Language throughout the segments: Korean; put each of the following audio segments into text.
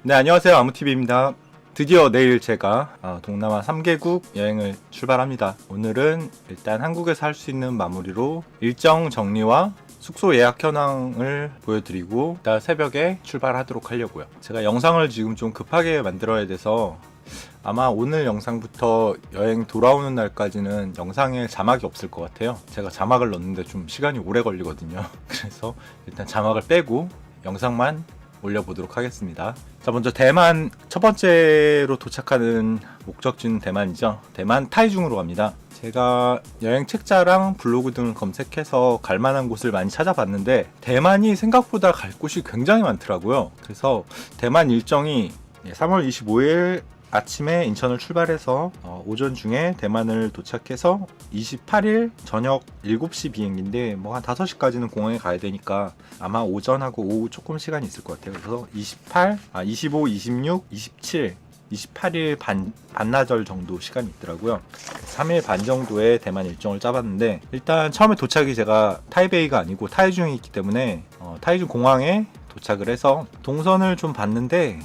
네, 안녕하세요. 아무TV입니다. 드디어 내일 제가 동남아 3개국 여행을 출발합니다. 오늘은 일단 한국에서 할 수 있는 마무리로 일정 정리와 숙소 예약 현황을 보여드리고 이따 새벽에 출발하도록 하려고요. 제가 영상을 지금 좀 급하게 만들어야 돼서 아마 오늘 영상부터 여행 돌아오는 날까지는 영상에 자막이 없을 것 같아요. 제가 자막을 넣는데 좀 시간이 오래 걸리거든요. 그래서 일단 자막을 빼고 영상만 올려보도록 하겠습니다. 자, 먼저 대만 첫 번째로 도착하는 목적지는 대만이죠. 대만 타이중으로 갑니다. 제가 여행 책자랑 블로그 등을 검색해서 갈 만한 곳을 많이 찾아봤는데 대만이 생각보다 갈 곳이 굉장히 많더라고요. 그래서 대만 일정이 3월 25일 아침에 인천을 출발해서 오전 중에 대만을 도착해서 28일 저녁 7시 비행기인데 뭐 한 5시까지는 공항에 가야 되니까 아마 오전하고 오후 조금 시간이 있을 것 같아요. 그래서 25, 26, 27, 28일 반나절 정도 시간이 있더라고요. 3일 반 정도의 대만 일정을 짜봤는데 일단 처음에 도착이 제가 타이베이가 아니고 타이중에 있기 때문에 타이중 공항에 도착을 해서 동선을 좀 봤는데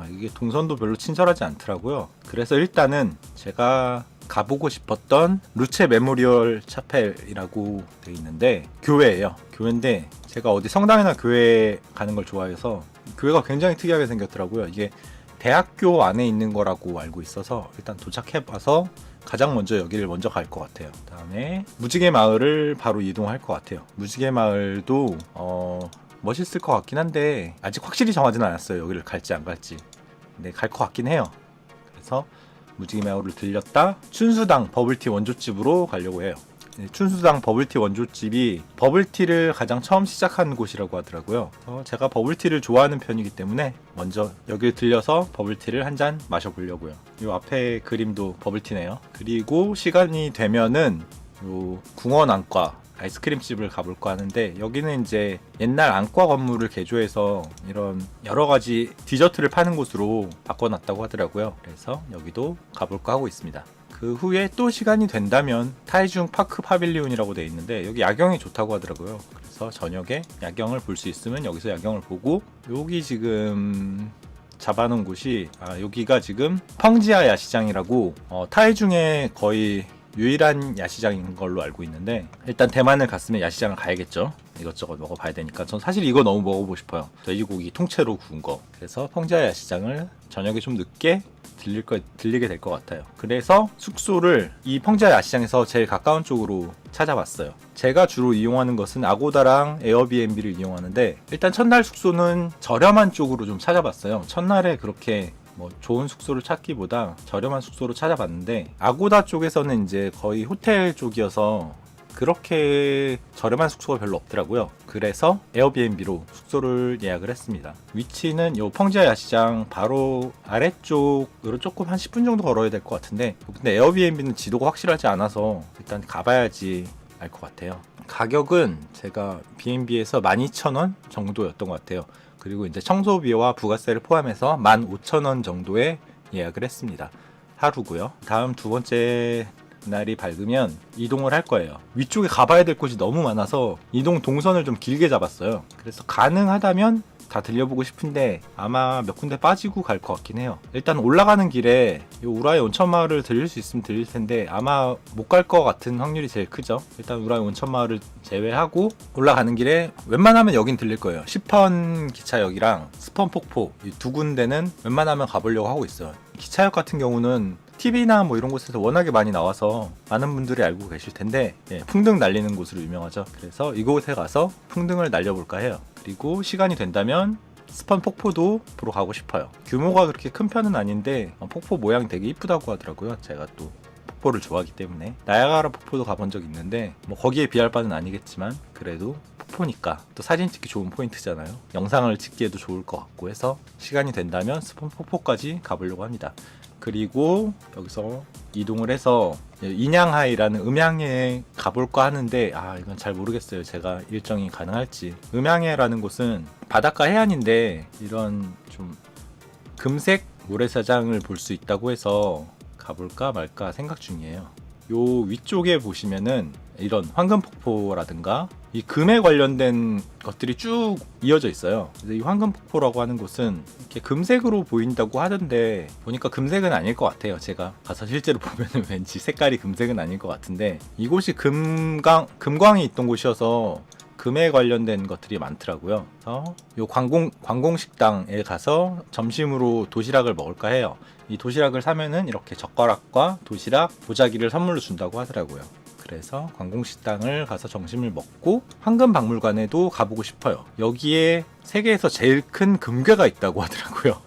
이게 동선도 별로 친절하지 않더라고요. 그래서 일단은 제가 가보고 싶었던 루체 메모리얼 차펠이라고 되어 있는데 교회예요. 교회인데 제가 어디 성당이나 교회 가는 걸 좋아해서 교회가 굉장히 특이하게 생겼더라고요. 이게 대학교 안에 있는 거라고 알고 있어서 일단 도착해봐서 가장 먼저 여기를 먼저 갈 것 같아요. 그다음에 무지개 마을을 바로 이동할 것 같아요. 무지개 마을도 멋있을 것 같긴 한데 아직 확실히 정하지는 않았어요. 여기를 갈지 안 갈지. 근데 갈 것 같긴 해요. 그래서 무지개 마을을 들렸다 춘수당 버블티 원조집으로 가려고 해요. 춘수당 버블티 원조집이 버블티를 가장 처음 시작한 곳이라고 하더라고요. 제가 버블티를 좋아하는 편이기 때문에 먼저 여기를 들려서 버블티를 한 잔 마셔보려고요. 이 앞에 그림도 버블티네요. 그리고 시간이 되면은 요 궁원 안과 아이스크림집을 가볼까 하는데 여기는 이제 옛날 안과 건물을 개조해서 이런 여러가지 디저트를 파는 곳으로 바꿔놨다고 하더라고요. 그래서 여기도 가볼까 하고 있습니다. 그 후에 또 시간이 된다면 타이중 파크 파빌리온이라고 되어 있는데 여기 야경이 좋다고 하더라고요. 그래서 저녁에 야경을 볼 수 있으면 여기서 야경을 보고 여기 지금 잡아놓은 곳이 여기가 지금 펑지아 야시장이라고 타이중에 거의 유일한 야시장인 걸로 알고 있는데 일단 대만을 갔으면 야시장을 가야겠죠. 이것저것 먹어봐야 되니까 전 사실 이거 너무 먹어보고 싶어요. 돼지고기 통째로 구운 거. 그래서 펑지아 야시장을 저녁에 좀 늦게 들리게 될 것 같아요. 그래서 숙소를 이 펑지아 야시장에서 제일 가까운 쪽으로 찾아봤어요. 제가 주로 이용하는 것은 아고다랑 에어비앤비를 이용하는데 일단 첫날 숙소는 저렴한 쪽으로 좀 찾아봤어요. 첫날에 그렇게 좋은 숙소를 찾기보다 저렴한 숙소로 찾아봤는데 아고다 쪽에서는 이제 거의 호텔 쪽이어서 그렇게 저렴한 숙소가 별로 없더라고요. 그래서 에어비앤비로 숙소를 예약을 했습니다. 위치는 요 펑지아 야시장 바로 아래쪽으로 조금 한 10분 정도 걸어야 될 것 같은데 근데 에어비앤비는 지도가 확실하지 않아서 일단 가봐야지 알 것 같아요. 가격은 제가 B&B에서 12,000원 정도였던 것 같아요. 그리고 이제 청소비와 부가세를 포함해서 15,000원 정도에 예약을 했습니다. 하루고요. 다음 두 번째 날이 밝으면 이동을 할 거예요. 위쪽에 가봐야 될 곳이 너무 많아서 이동 동선을 좀 길게 잡았어요. 그래서 가능하다면 다 들려보고 싶은데 아마 몇 군데 빠지고 갈 것 같긴 해요. 일단 올라가는 길에 이 우라이 온천마을을 들릴 수 있으면 들릴 텐데 아마 못 갈 것 같은 확률이 제일 크죠. 일단 우라이 온천마을을 제외하고 올라가는 길에 웬만하면 여긴 들릴 거예요. 시펀 기차역이랑 스펀 폭포 이 두 군데는 웬만하면 가보려고 하고 있어요. 기차역 같은 경우는 TV나 이런 곳에서 워낙에 많이 나와서 많은 분들이 알고 계실 텐데 풍등 날리는 곳으로 유명하죠. 그래서 이곳에 가서 풍등을 날려볼까 해요. 그리고 시간이 된다면 스펀 폭포도 보러 가고 싶어요. 규모가 그렇게 큰 편은 아닌데 폭포 모양이 되게 이쁘다고 하더라고요. 제가 또 폭포를 좋아하기 때문에 나야가라 폭포도 가본 적 있는데 거기에 비할 바는 아니겠지만 그래도 폭포니까 또 사진 찍기 좋은 포인트잖아요. 영상을 찍기에도 좋을 것 같고 해서 시간이 된다면 스펀 폭포까지 가보려고 합니다. 그리고 여기서 이동을 해서 인양하이라는 음양에 가볼까 하는데 이건 잘 모르겠어요. 제가 일정이 가능할지. 음양해라는 곳은 바닷가 해안인데 이런 좀 금색 모래사장을 볼 수 있다고 해서 가볼까 말까 생각 중이에요. 요 위쪽에 보시면은 이런 황금폭포라든가 이 금에 관련된 것들이 쭉 이어져 있어요. 그래서 이 황금폭포라고 하는 곳은 이렇게 금색으로 보인다고 하던데 보니까 금색은 아닐 것 같아요. 제가 가서 실제로 보면은 왠지 색깔이 금색은 아닐 것 같은데 이곳이 금광이 있던 곳이어서 금에 관련된 것들이 많더라고요. 그래서 요 관공식당에 가서 점심으로 도시락을 먹을까 해요. 이 도시락을 사면은 이렇게 젓가락과 도시락, 보자기를 선물로 준다고 하더라고요. 그래서 관공식당을 가서 점심을 먹고 황금박물관에도 가보고 싶어요. 여기에 세계에서 제일 큰 금괴가 있다고 하더라고요.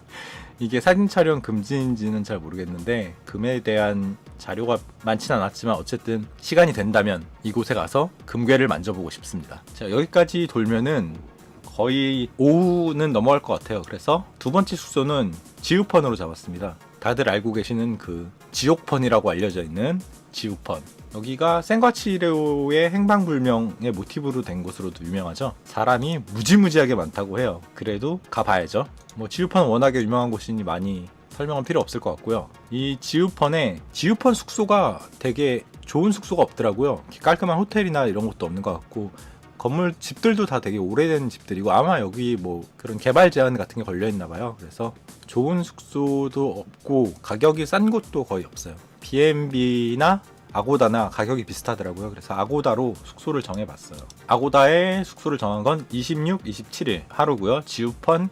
이게 사진 촬영 금지인지는 잘 모르겠는데 금에 대한 자료가 많진 않았지만 어쨌든 시간이 된다면 이곳에 가서 금괴를 만져보고 싶습니다. 자, 여기까지 돌면은 거의 오후는 넘어갈 것 같아요. 그래서 두 번째 숙소는 지우펀으로 잡았습니다. 다들 알고 계시는 그 지옥펀이라고 알려져 있는 지우펀. 여기가 센과치레오의 행방불명의 모티브로 된 곳으로도 유명하죠. 사람이 무지무지하게 많다고 해요. 그래도 가봐야죠. 뭐 지우펀은 워낙에 유명한 곳이니 많이 설명은 필요 없을 것 같고요. 이 지우펀 숙소가 되게 좋은 숙소가 없더라고요. 깔끔한 호텔이나 이런 것도 없는 것 같고 건물 집들도 다 되게 오래된 집들이고 아마 여기 뭐 그런 개발 제한 같은 게 걸려 있나 봐요. 그래서 좋은 숙소도 없고 가격이 싼 곳도 거의 없어요. B&B나 아고다나 가격이 비슷하더라고요. 그래서 아고다로 숙소를 정해봤어요. 아고다에 숙소를 정한 건 26, 27일 하루고요. 지우펀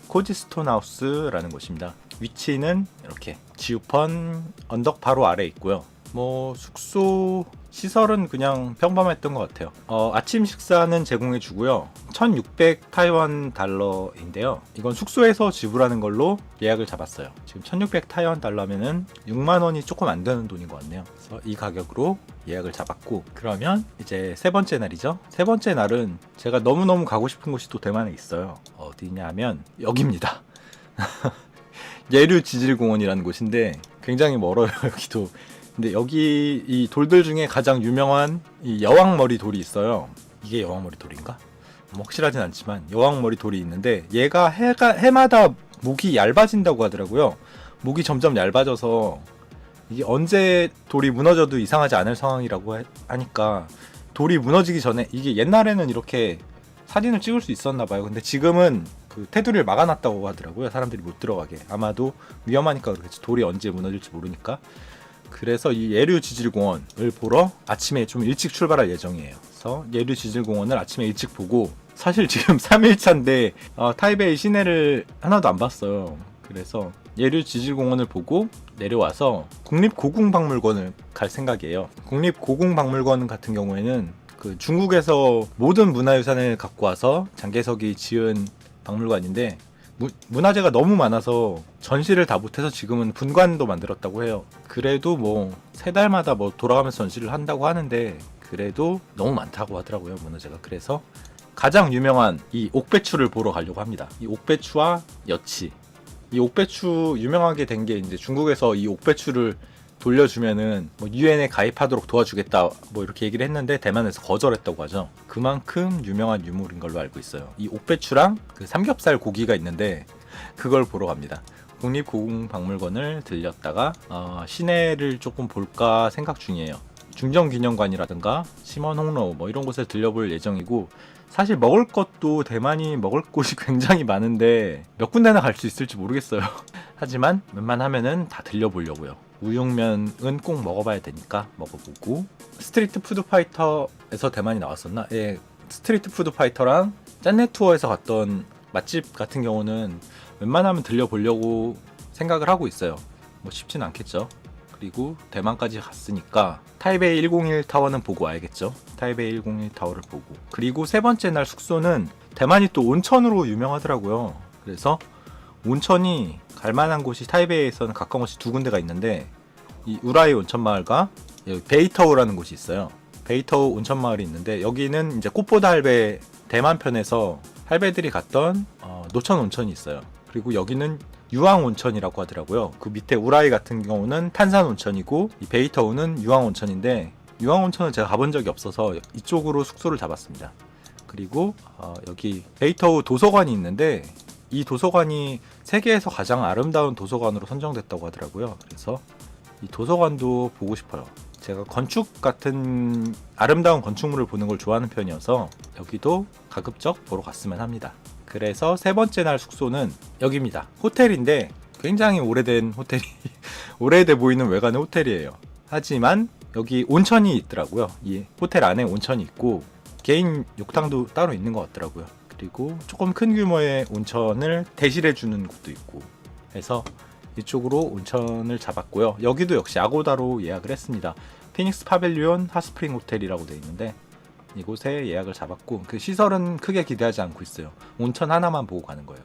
코지스톤하우스라는 곳입니다. 위치는 이렇게 지우펀 언덕 바로 아래에 있고요. 뭐 숙소 시설은 그냥 평범했던 것 같아요. 아침 식사는 제공해 주고요. 1600 타이완 달러인데요. 이건 숙소에서 지불하는 걸로 예약을 잡았어요. 지금 1600 타이완 달러면은 6만 원이 조금 안 되는 돈인 것 같네요. 그래서 이 가격으로 예약을 잡았고 그러면 이제 세 번째 날이죠. 세 번째 날은 제가 너무너무 가고 싶은 곳이 또 대만에 있어요. 어디냐면 여기입니다. 예류지질공원이라는 곳인데 굉장히 멀어요. 여기도. 근데 여기 이 돌들 중에 가장 유명한 이 여왕머리 돌이 있어요. 이게 여왕머리 돌인가? 뭐 확실하진 않지만 여왕머리 돌이 있는데 얘가 해마다 목이 얇아진다고 하더라고요. 목이 점점 얇아져서 이게 언제 돌이 무너져도 이상하지 않을 상황이라고 하니까 돌이 무너지기 전에 이게 옛날에는 이렇게 사진을 찍을 수 있었나 봐요. 근데 지금은 그 테두리를 막아놨다고 하더라고요. 사람들이 못 들어가게. 아마도 위험하니까 그렇겠지. 돌이 언제 무너질지 모르니까. 그래서 이 예류지질공원을 보러 아침에 좀 일찍 출발할 예정이에요. 그래서 예류지질공원을 아침에 일찍 보고 사실 지금 3일차인데 타이베이 시내를 하나도 안 봤어요. 그래서 예류지질공원을 보고 내려와서 국립고궁박물관을 갈 생각이에요. 국립고궁박물관 같은 경우에는 그 중국에서 모든 문화유산을 갖고 와서 장개석이 지은 박물관인데 문화재가 너무 많아서 전시를 다 못해서 지금은 분관도 만들었다고 해요. 그래도 뭐 세 달마다 뭐 돌아가면서 전시를 한다고 하는데 그래도 너무 많다고 하더라고요, 문화재가. 그래서 가장 유명한 이 옥배추를 보러 가려고 합니다. 이 옥배추와 여치. 이 옥배추 유명하게 된 게 이제 중국에서 이 옥배추를 돌려주면은 뭐 유엔에 가입하도록 도와주겠다 뭐 이렇게 얘기를 했는데 대만에서 거절했다고 하죠. 그만큼 유명한 유물인 걸로 알고 있어요. 이 옥배추랑 그 삼겹살 고기가 있는데 그걸 보러 갑니다. 국립고궁박물관을 들렸다가 시내를 조금 볼까 생각 중이에요. 중정기념관이라든가 심원홍로 뭐 이런 곳에 들려볼 예정이고 사실 먹을 것도 대만이 먹을 곳이 굉장히 많은데 몇 군데나 갈 수 있을지 모르겠어요. 하지만 웬만하면은 다 들려보려고요. 우육면은 꼭 먹어봐야 되니까 먹어보고 스트리트 푸드 파이터에서 대만이 나왔었나? 예, 스트리트 푸드 파이터랑 짠내 투어에서 갔던 맛집 같은 경우는 웬만하면 들려보려고 생각을 하고 있어요. 뭐 쉽진 않겠죠. 그리고 대만까지 갔으니까 타이베이 101 타워는 보고 와야겠죠. 타이베이 101 타워를 보고 그리고 세 번째 날 숙소는 대만이 또 온천으로 유명하더라고요. 그래서 온천이 갈만한 곳이 타이베이에서는 가까운 곳이 두 군데가 있는데 이 우라이 온천마을과 베이터우라는 곳이 있어요. 베이터우 온천마을이 있는데 여기는 이제 꽃보다 할배 대만 편에서 할배들이 갔던 노천 온천이 있어요. 그리고 여기는 유황 온천이라고 하더라고요. 그 밑에 우라이 같은 경우는 탄산 온천이고 이 베이터우는 유황 온천인데 유황 온천은 제가 가본 적이 없어서 이쪽으로 숙소를 잡았습니다. 그리고 여기 베이터우 도서관이 있는데 이 도서관이 세계에서 가장 아름다운 도서관으로 선정됐다고 하더라고요. 그래서 이 도서관도 보고 싶어요. 제가 건축 같은 아름다운 건축물을 보는 걸 좋아하는 편이어서 여기도 가급적 보러 갔으면 합니다. 그래서 세 번째 날 숙소는 여기입니다. 호텔인데 굉장히 오래된 호텔이 오래돼 보이는 외관의 호텔이에요. 하지만 여기 온천이 있더라고요. 이 호텔 안에 온천이 있고 개인 욕탕도 따로 있는 것 같더라고요. 그리고 조금 큰 규모의 온천을 대실해 주는 곳도 있고 해서 이쪽으로 온천을 잡았고요. 여기도 역시 아고다로 예약을 했습니다. 피닉스 파빌리온 핫스프링 호텔이라고 되어 있는데 이곳에 예약을 잡았고 그 시설은 크게 기대하지 않고 있어요. 온천 하나만 보고 가는 거예요.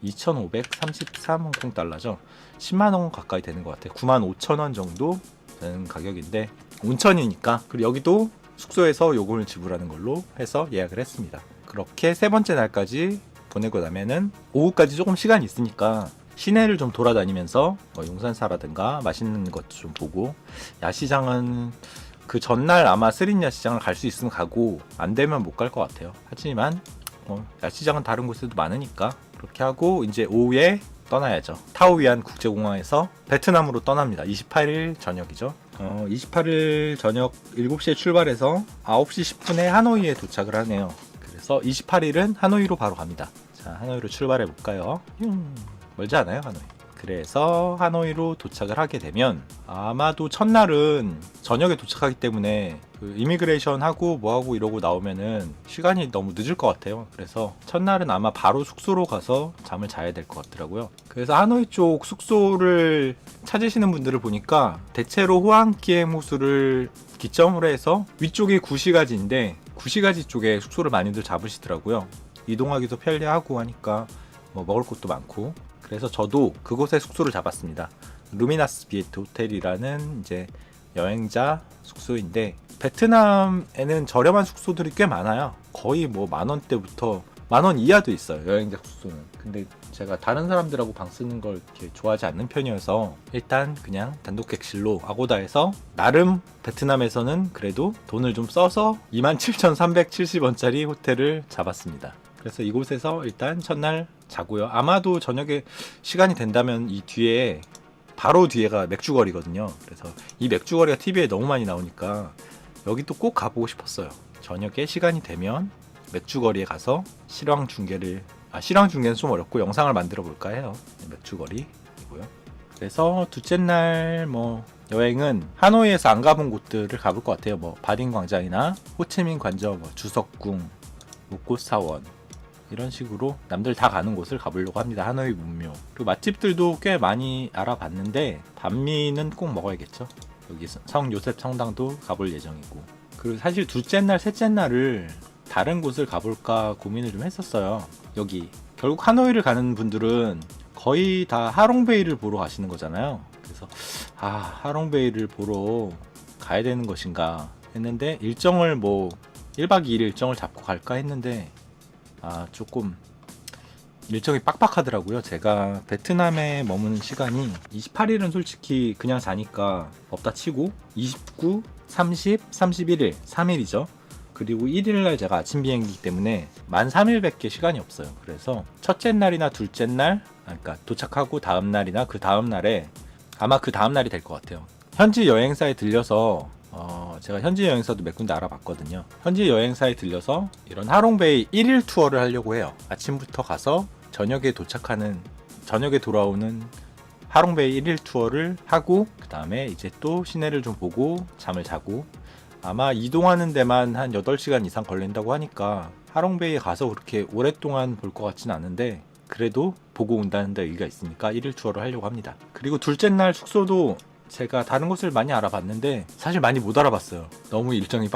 2,533 홍콩 달러죠. 10만 원 가까이 되는 것 같아요. 95,000원 정도 되는 가격인데 온천이니까. 그리고 여기도 숙소에서 요금을 지불하는 걸로 해서 예약을 했습니다. 그렇게 세 번째 날까지 보내고 나면은 오후까지 조금 시간이 있으니까 시내를 좀 돌아다니면서 용산사라든가 맛있는 것 좀 보고, 야시장은 그 전날 아마 스린 야시장을 갈 수 있으면 가고 안 되면 못 갈 것 같아요. 하지만 야시장은 다른 곳에도 많으니까 그렇게 하고 이제 오후에 떠나야죠. 타오위안 국제공항에서 베트남으로 떠납니다. 28일 저녁이죠. 28일 저녁 7시에 출발해서 9시 10분에 하노이에 도착을 하네요. 그래서 28일은 하노이로 바로 갑니다. 자, 하노이로 출발해 볼까요? 멀지 않아요, 하노이. 그래서 하노이로 도착을 하게 되면 아마도 첫날은 저녁에 도착하기 때문에 그 이미그레이션 하고 뭐하고 이러고 나오면은 시간이 너무 늦을 것 같아요. 그래서 첫날은 아마 바로 숙소로 가서 잠을 자야 될 것 같더라고요. 그래서 하노이 쪽 숙소를 찾으시는 분들을 보니까 대체로 호안키엠 호수를 기점으로 해서 위쪽이 구시가지인데 구시가지 쪽에 숙소를 많이들 잡으시더라고요. 이동하기도 편리하고 하니까 뭐 먹을 곳도 많고. 그래서 저도 그곳에 숙소를 잡았습니다. 루미나스 비에트 호텔이라는 이제 여행자 숙소인데 베트남에는 저렴한 숙소들이 꽤 많아요. 거의 뭐 10,000원대부터 10,000원 이하도 있어요, 여행자 숙소는. 근데 제가 다른 사람들하고 방 쓰는 걸 이렇게 좋아하지 않는 편이어서 일단 그냥 단독 객실로 아고다에서 나름 베트남에서는 그래도 돈을 좀 써서 27,370원짜리 호텔을 잡았습니다. 그래서 이곳에서 일단 첫날 자고요. 아마도 저녁에 시간이 된다면 이 뒤에 바로 뒤에가 맥주거리거든요. 그래서 이 맥주거리가 TV에 너무 많이 나오니까 여기도 꼭 가보고 싶었어요. 저녁에 시간이 되면 맥주거리에 가서 실황 중계는 좀 어렵고 영상을 만들어 볼까 해요. 맥주거리이고요. 그래서 둘째 날 여행은 하노이에서 안 가본 곳들을 가볼 것 같아요. 바딘 광장이나 호치민 관저, 주석궁, 목고사원 이런 식으로 남들 다 가는 곳을 가보려고 합니다. 하노이 문묘. 그리고 맛집들도 꽤 많이 알아봤는데 반미는 꼭 먹어야겠죠. 여기 성 요셉 성당도 가볼 예정이고. 그리고 사실 둘째 날, 셋째 날을 다른 곳을 가볼까 고민을 좀 했었어요. 여기 결국 하노이를 가는 분들은 거의 다 하롱베이를 보러 가시는 거잖아요. 그래서 하롱베이를 보러 가야 되는 것인가 했는데 일정을 1박 2일 일정을 잡고 갈까 했는데 조금 일정이 빡빡하더라고요. 제가 베트남에 머무는 시간이 28일은 솔직히 그냥 자니까 없다 치고 29, 30, 31일 3일이죠. 그리고 1일날 제가 아침 비행기이기 때문에 만 3일밖에 시간이 없어요. 그래서 첫째 날이나 둘째 날, 그러니까 도착하고 다음 날이나 그 다음 날에 아마 그 다음 날이 될 것 같아요. 현지 여행사에 들려서 제가 현지 여행사도 몇 군데 알아봤거든요. 현지 여행사에 들려서 이런 하롱베이 1일 투어를 하려고 해요. 아침부터 가서 저녁에 돌아오는 하롱베이 1일 투어를 하고 그 다음에 이제 또 시내를 좀 보고 잠을 자고, 아마 이동하는 데만 한 8시간 이상 걸린다고 하니까 하롱베이에 가서 그렇게 오랫동안 볼 것 같진 않은데 그래도 보고 온다는 데 의의가 있으니까 1일 투어를 하려고 합니다. 그리고 둘째 날 숙소도 제가 다른 곳을 많이 알아봤는데 사실 많이 못 알아봤어요. 너무 일정이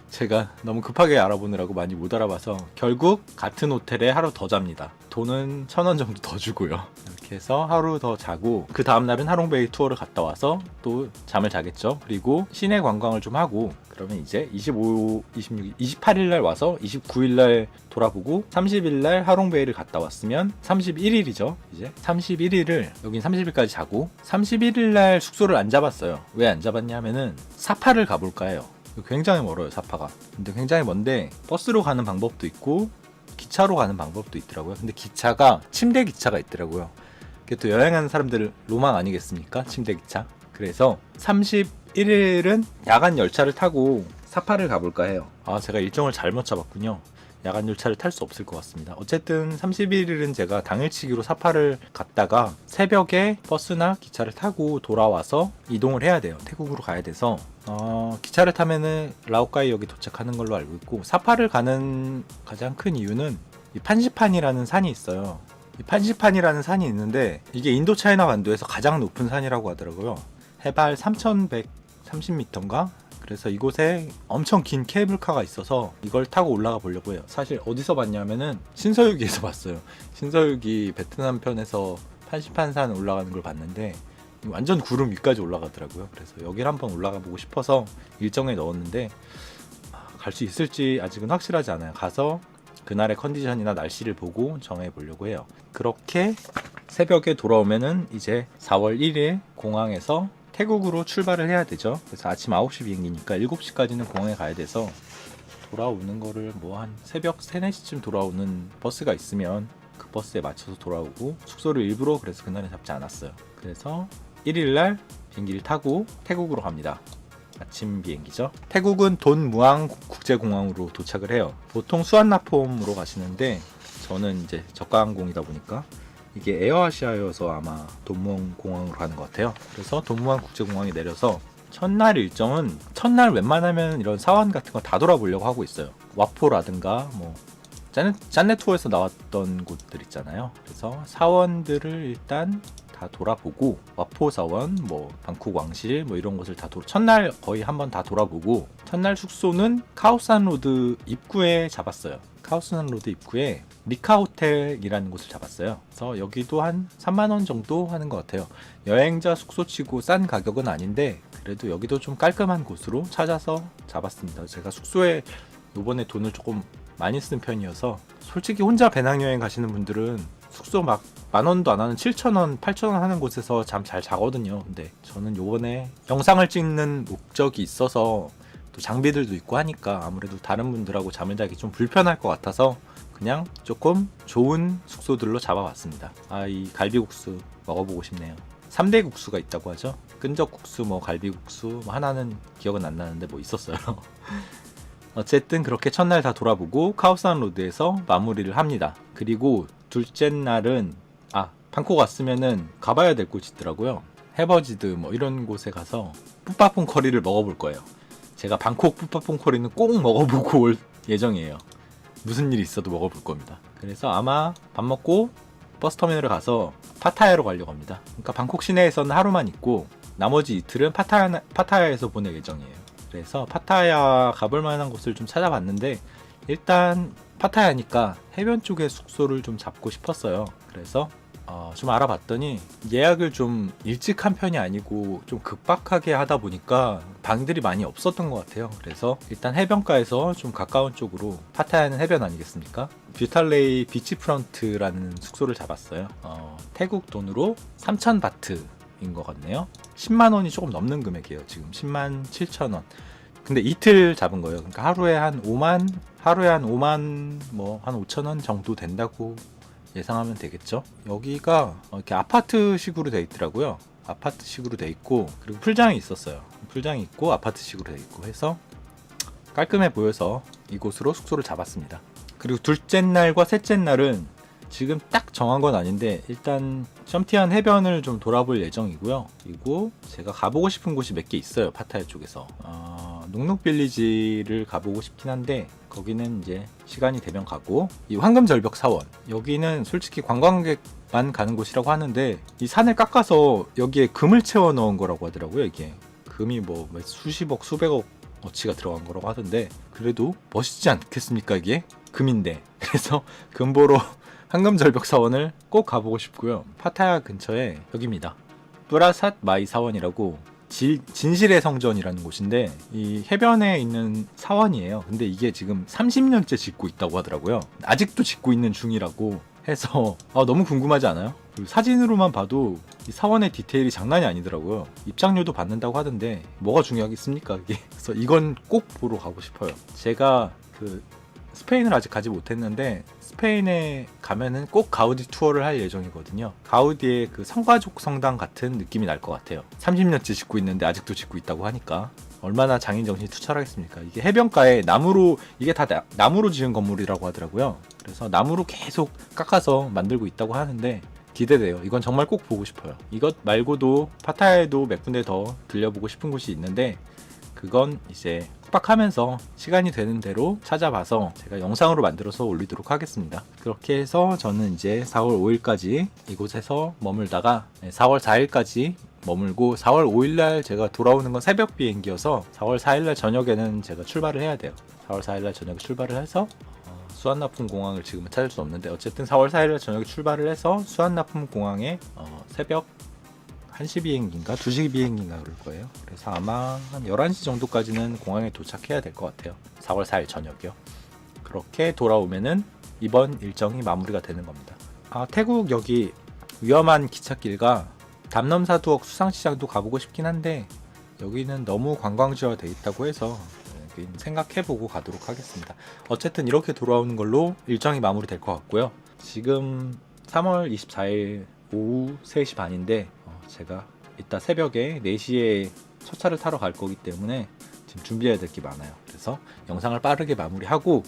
제가 너무 급하게 알아보느라고 많이 못 알아봐서 결국 같은 호텔에 하루 더 잡니다. 돈은 1,000원 정도 더 주고요. 이렇게 해서 하루 더 자고 그 다음날은 하롱베이 투어를 갔다 와서 또 잠을 자겠죠. 그리고 시내 관광을 좀 하고 그러면 이제 25, 26, 28일날 와서 29일날 돌아보고 30일날 하롱베이를 갔다 왔으면 31일이죠. 이제 31일을 여긴 30일까지 자고 31일날 숙소를 안 잡았어요. 왜 안 잡았냐면은 사파를 가볼까 해요. 굉장히 멀어요, 사파가. 근데 굉장히 먼데 버스로 가는 방법도 있고 기차로 가는 방법도 있더라고요. 근데 기차가 침대 기차가 있더라고요. 그게 또 여행하는 사람들 로망 아니겠습니까? 침대 기차. 그래서 31일은 야간 열차를 타고 사파를 가볼까 해요. 제가 일정을 잘못 잡았군요. 야간 열차를 탈 수 없을 것 같습니다. 어쨌든 31일은 제가 당일치기로 사파를 갔다가 새벽에 버스나 기차를 타고 돌아와서 이동을 해야 돼요. 태국으로 가야 돼서 기차를 타면은 라오카이역에 도착하는 걸로 알고 있고, 사파를 가는 가장 큰 이유는 이 판시판이라는 산이 있어요. 이 판시판이라는 산이 있는데 이게 인도 차이나 반도에서 가장 높은 산이라고 하더라고요. 해발 3130m인가? 그래서 이곳에 엄청 긴 케이블카가 있어서 이걸 타고 올라가 보려고 해요. 사실 어디서 봤냐면은 신서유기에서 봤어요. 신서유기 베트남 편에서 판시판산 올라가는 걸 봤는데 완전 구름 위까지 올라가더라고요. 그래서 여기를 한번 올라가 보고 싶어서 일정에 넣었는데 갈 수 있을지 아직은 확실하지 않아요. 가서 그날의 컨디션이나 날씨를 보고 정해 보려고 해요. 그렇게 새벽에 돌아오면은 이제 4월 1일 공항에서 태국으로 출발을 해야 되죠. 그래서 아침 9시 비행기니까 7시까지는 공항에 가야 돼서 돌아오는 거를 뭐 한 새벽 3, 4시쯤 돌아오는 버스가 있으면 그 버스에 맞춰서 돌아오고, 숙소를 일부러 그래서 그날에 잡지 않았어요. 그래서 1일날 비행기를 타고 태국으로 갑니다. 아침 비행기죠. 태국은 돈무앙 국제공항으로 도착을 해요. 보통 수완나폼으로 가시는데 저는 이제 저가항공이다 보니까 이게 에어아시아여서 아마 돈무앙 공항으로 가는 것 같아요. 그래서 돈무앙 국제공항에 내려서 첫날 일정은, 첫날 웬만하면 이런 사원 같은 거 다 돌아보려고 하고 있어요. 와포라든가 뭐 짠내 투어에서 나왔던 곳들 있잖아요. 그래서 사원들을 일단 다 돌아보고, 와포 사원, 뭐 방콕 왕실 뭐 이런 곳을 다 첫날 거의 한번 다 돌아보고, 첫날 숙소는 카오산 로드 입구에 잡았어요. 카오산 로드 입구에 리카 호텔이라는 곳을 잡았어요. 그래서 여기도 한 3만 원 정도 하는 것 같아요. 여행자 숙소치고 싼 가격은 아닌데 그래도 여기도 좀 깔끔한 곳으로 찾아서 잡았습니다. 제가 숙소에 요번에 돈을 조금 많이 쓴 편이어서, 솔직히 혼자 배낭여행 가시는 분들은 숙소 막 10,000원도 안 하는 7,000원, 8,000원 하는 곳에서 잠 잘 자거든요. 근데 저는 요번에 영상을 찍는 목적이 있어서 또 장비들도 있고 하니까 아무래도 다른 분들하고 잠을 자기 좀 불편할 것 같아서 그냥 조금 좋은 숙소들로 잡아봤습니다. 이 갈비국수 먹어보고 싶네요. 3대 국수가 있다고 하죠. 끈적국수, 뭐 갈비국수, 뭐 하나는 기억은 안 나는데 뭐 있었어요. 어쨌든 그렇게 첫날 다 돌아보고 카오산 로드에서 마무리를 합니다. 그리고 둘째 날은 방콕 왔으면은 가봐야 될 곳이 있더라고요. 해버지드 뭐 이런 곳에 가서 뿌빠퐁 커리를 먹어볼 거예요. 제가 방콕 뿌빠퐁 커리는 꼭 먹어보고 올 예정이에요. 무슨 일이 있어도 먹어볼 겁니다. 그래서 아마 밥 먹고 버스터미널을 가서 파타야로 가려고 합니다. 그러니까 방콕 시내에서는 하루만 있고 나머지 이틀은 파타야에서 보낼 예정이에요. 그래서 파타야 가볼 만한 곳을 좀 찾아봤는데, 일단 파타야니까 해변 쪽에 숙소를 좀 잡고 싶었어요. 그래서 좀 알아봤더니 예약을 좀 일찍 한 편이 아니고 좀 급박하게 하다 보니까 방들이 많이 없었던 것 같아요. 그래서 일단 해변가에서 좀 가까운 쪽으로, 파타야는 해변 아니겠습니까? 뷰탈레이 비치프런트라는 숙소를 잡았어요. 태국 돈으로 3,000바트인 것 같네요. 10만 원이 조금 넘는 금액이에요. 지금 10만 7천 원. 근데 이틀 잡은 거예요. 그러니까 하루에 한 5만 뭐 한 5천 원 정도 된다고 예상하면 되겠죠. 여기가 이렇게 아파트식으로 돼 있더라고요. 아파트식으로 돼 있고, 그리고 풀장이 있었어요. 풀장이 있고 아파트식으로 돼 있고 해서 깔끔해 보여서 이곳으로 숙소를 잡았습니다. 그리고 둘째 날과 셋째 날은 지금 딱 정한 건 아닌데 일단 썸티안 해변을 좀 돌아볼 예정이고요. 그리고 제가 가보고 싶은 곳이 몇 개 있어요. 파타야 쪽에서 농록빌리지를 가보고 싶긴 한데 거기는 이제 시간이 되면 가고, 이 황금절벽 사원, 여기는 솔직히 관광객만 가는 곳이라고 하는데 이 산을 깎아서 여기에 금을 채워 넣은 거라고 하더라고요. 이게 금이 뭐 수십억 수백억 어치가 들어간 거라고 하던데, 그래도 멋있지 않겠습니까? 이게 금인데. 그래서 금보러 황금절벽 사원을 꼭 가보고 싶고요. 파타야 근처에 여기입니다. 뿌라삿 마이 사원이라고 진실의 성전이라는 곳인데 이 해변에 있는 사원이에요. 근데 이게 지금 30년째 짓고 있다고 하더라고요. 아직도 짓고 있는 중이라고 해서 너무 궁금하지 않아요? 사진으로만 봐도 이 사원의 디테일이 장난이 아니더라고요. 입장료도 받는다고 하던데 뭐가 중요하겠습니까 이게. 그래서 이건 꼭 보러 가고 싶어요. 제가 스페인을 아직 가지 못했는데 스페인에 가면은 꼭 가우디 투어를 할 예정이거든요. 가우디의 그 성가족 성당 같은 느낌이 날 것 같아요. 30년째 짓고 있는데 아직도 짓고 있다고 하니까. 얼마나 장인 정신이 투철하겠습니까? 이게 해변가에 나무로, 이게 다 나무로 지은 건물이라고 하더라고요. 그래서 나무로 계속 깎아서 만들고 있다고 하는데 기대돼요. 이건 정말 꼭 보고 싶어요. 이것 말고도 파타야에도 몇 군데 더 들려보고 싶은 곳이 있는데 그건 이제 숙박하면서 시간이 되는 대로 찾아봐서 제가 영상으로 만들어서 올리도록 하겠습니다. 그렇게 해서 저는 이제 4월 5일까지 이곳에서 머물다가 4월 4일까지 머물고 4월 5일날 제가 돌아오는 건 새벽 비행기여서 4월 4일날 저녁에는 제가 출발을 해야 돼요. 4월 4일날 저녁에 출발을 해서 수완나품 공항을 지금은 찾을 수 없는데 어쨌든 4월 4일날 저녁에 출발을 해서 수완나품 공항에 새벽 1시 비행기인가 2시 비행기인가 그럴 거예요. 그래서 아마 한 11시 정도까지는 공항에 도착해야 될 것 같아요. 4월 4일 저녁이요. 그렇게 돌아오면은 이번 일정이 마무리가 되는 겁니다. 태국 여기 위험한 기찻길과 담넘사두억 수상시장도 가보고 싶긴 한데 여기는 너무 관광지화 돼 있다고 해서 생각해보고 가도록 하겠습니다. 어쨌든 이렇게 돌아오는 걸로 일정이 마무리될 것 같고요. 지금 3월 24일 오후 3시 반인데 제가 이따 새벽에 4시에 첫 차를 타러 갈 거기 때문에 지금 준비해야 될 게 많아요. 그래서 영상을 빠르게 마무리하고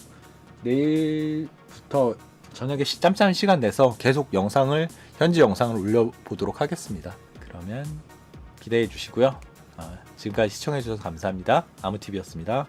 내일부터 저녁에 짬짬이 시간 내서 계속 현지 영상을 올려보도록 하겠습니다. 그러면 기대해 주시고요. 지금까지 시청해 주셔서 감사합니다. 아무TV였습니다.